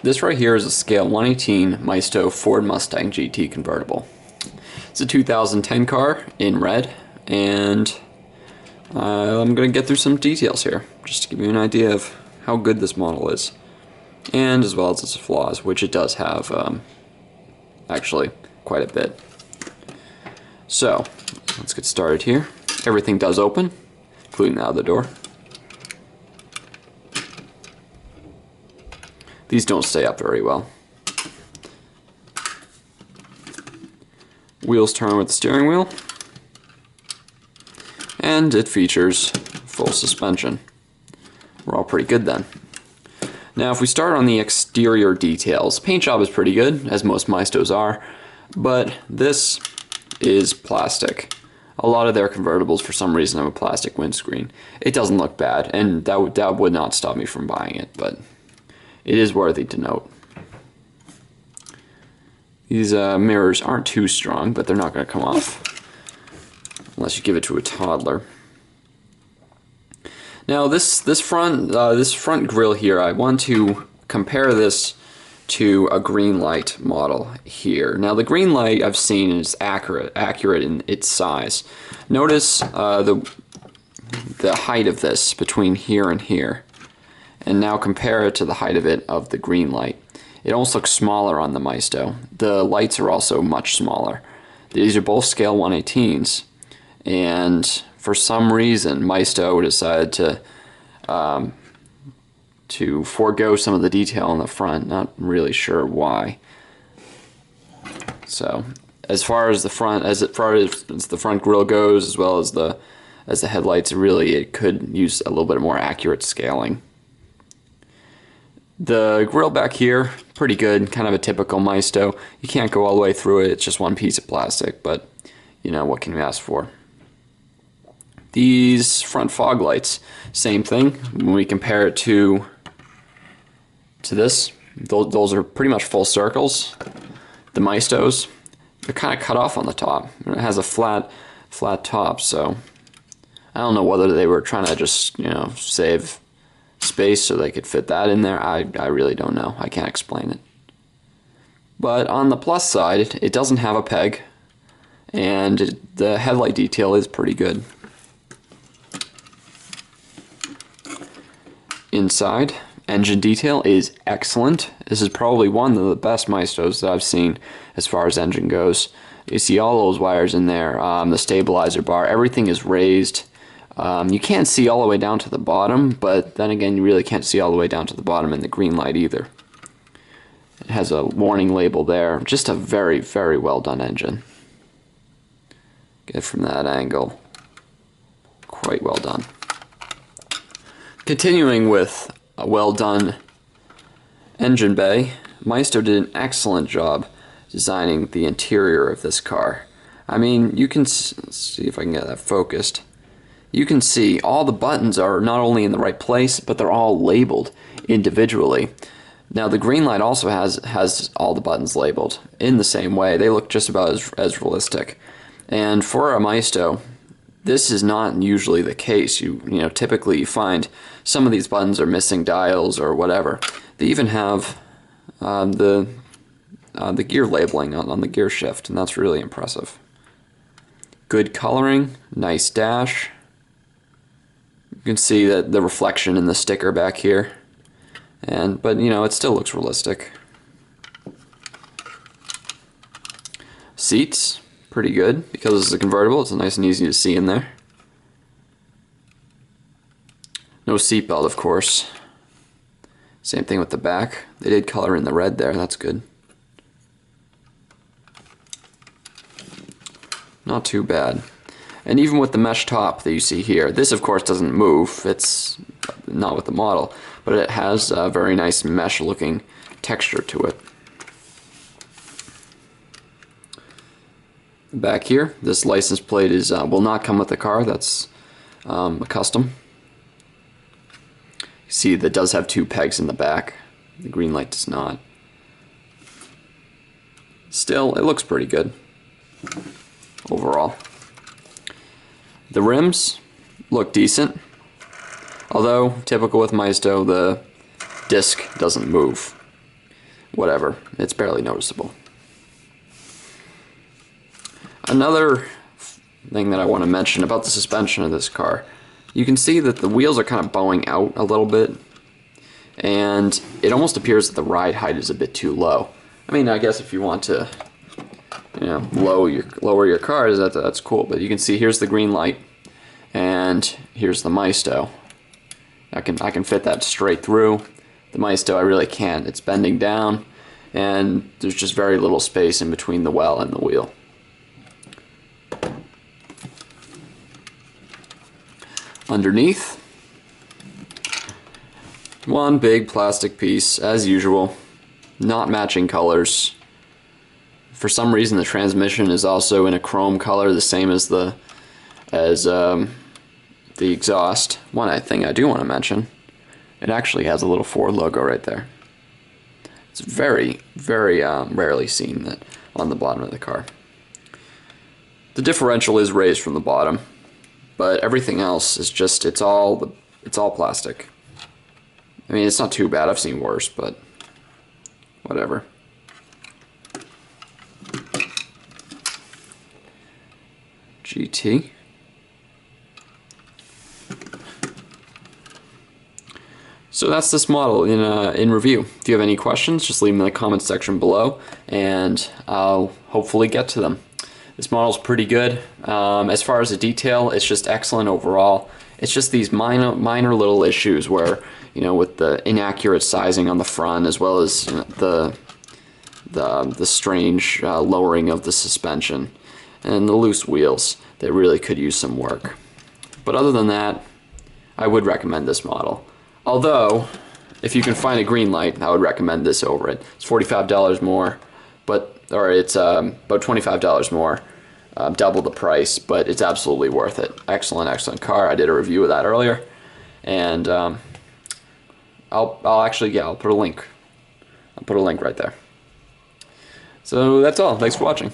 This right here is a scale 118 Maisto Ford Mustang GT Convertible. It's a 2010 car in red, and I'm going to get through some details here, just to give you an idea of how good this model is, and as well as its flaws, which it does have actually quite a bit. So, let's get started here. Everything does open, including the other door. These don't stay up very well. Wheels turn with the steering wheel, and it features full suspension. We're all pretty good then. Now if we start on the exterior details, paint job is pretty good, as most Maistos are, but this is plastic. A lot of their convertibles for some reason have a plastic windscreen. It doesn't look bad, and that would not stop me from buying it, but it is worthy to note. These mirrors aren't too strong, but they're not going to come off unless you give it to a toddler. Now this front grille here, I want to compare this to a Greenlight model here. Now the Greenlight I've seen is accurate in its size. Notice the height of this between here and here, and now compare it to the height of it of the Greenlight. It almost looks smaller on the Maisto. The lights are also much smaller. These are both scale 118s, and for some reason Maisto decided to forego some of the detail in the front. Not really sure why. So as far as the front grille goes, as well as the headlights, really it could use a little bit more accurate scaling. The grille back here, pretty good, kind of a typical Maisto. You can't go all the way through it, it's just one piece of plastic, but you know, what can you ask for? These front fog lights, same thing. When we compare it to this, those are pretty much full circles. The Maistos, they're kind of cut off on the top. It has a flat top, so I don't know whether they were trying to just, you know, save space so they could fit that in there. I really don't know. I can't explain it. But on the plus side, it doesn't have a peg, and the headlight detail is pretty good. Inside, engine detail is excellent. This is probably one of the best Maistos that I've seen as far as engine goes. You see all those wires in there, the stabilizer bar, everything is raised. You can't see all the way down to the bottom, but then again you really can't see all the way down to the bottom in the Greenlight either. It has a warning label there. Just a very, very well done engine. Get from that angle. Quite well done. Continuing with a well done engine bay, Maisto did an excellent job designing the interior of this car. I mean, you can let's see if I can get that focused. You can see all the buttons are not only in the right place, but they're all labeled individually. Now the Greenlight also has all the buttons labeled in the same way. They look just about as realistic. And for a Maisto, this is not usually the case. You know, typically you find some of these buttons are missing dials or whatever. They even have the gear labeling on the gear shift, and that's really impressive. Good coloring, nice dash. You can see that the reflection in the sticker back here, but you know, it still looks realistic. Seats, pretty good because this is a convertible. It's nice and easy to see in there. No seat belt, of course. Same thing with the back. They did color in the red there. That's good. Not too bad. And even with the mesh top that you see here, this of course doesn't move. It's not with the model, but it has a very nice mesh looking texture to it. Back here, this license plate is will not come with the car. That's a custom. You see that does have two pegs in the back. The Greenlight does not. Still, it looks pretty good overall. The rims look decent, although typical with Maisto, the disc doesn't move. whatever, it's barely noticeable. Another thing that I want to mention about the suspension of this car, you can see that the wheels are kind of bowing out a little bit, and it almost appears that the ride height is a bit too low. I mean, I guess if you want to, you know, lower your cars, that's cool. But you can see here's the Greenlight, and here's the Maisto. I can fit that straight through. The Maisto I really can't. It's bending down, and there's just very little space in between the well and the wheel. Underneath, one big plastic piece, as usual, not matching colors. For some reason the transmission is also in a chrome color, the same as the exhaust. One thing I do want to mention, it actually has a little Ford logo right there. It's very, very rarely seen that on the bottom of the car. The differential is raised from the bottom, but everything else is just, it's all plastic. I mean, it's not too bad. I've seen worse, but whatever. GT. So that's this model in review. If you have any questions, just leave them in the comments section below, and I'll hopefully get to them. This model's pretty good. As far as the detail, it's just excellent overall. It's just these minor little issues where, you know, with the inaccurate sizing on the front, as well as, you know, the strange lowering of the suspension and the loose wheels, that really could use some work. But other than that, I would recommend this model. Although, if you can find a Greenlight, I would recommend this over it. It's $45 more, or it's about $25 more, double the price, but it's absolutely worth it. Excellent car. I did a review of that earlier, and I'll put a link. I'll put a link right there. So that's all. Thanks for watching.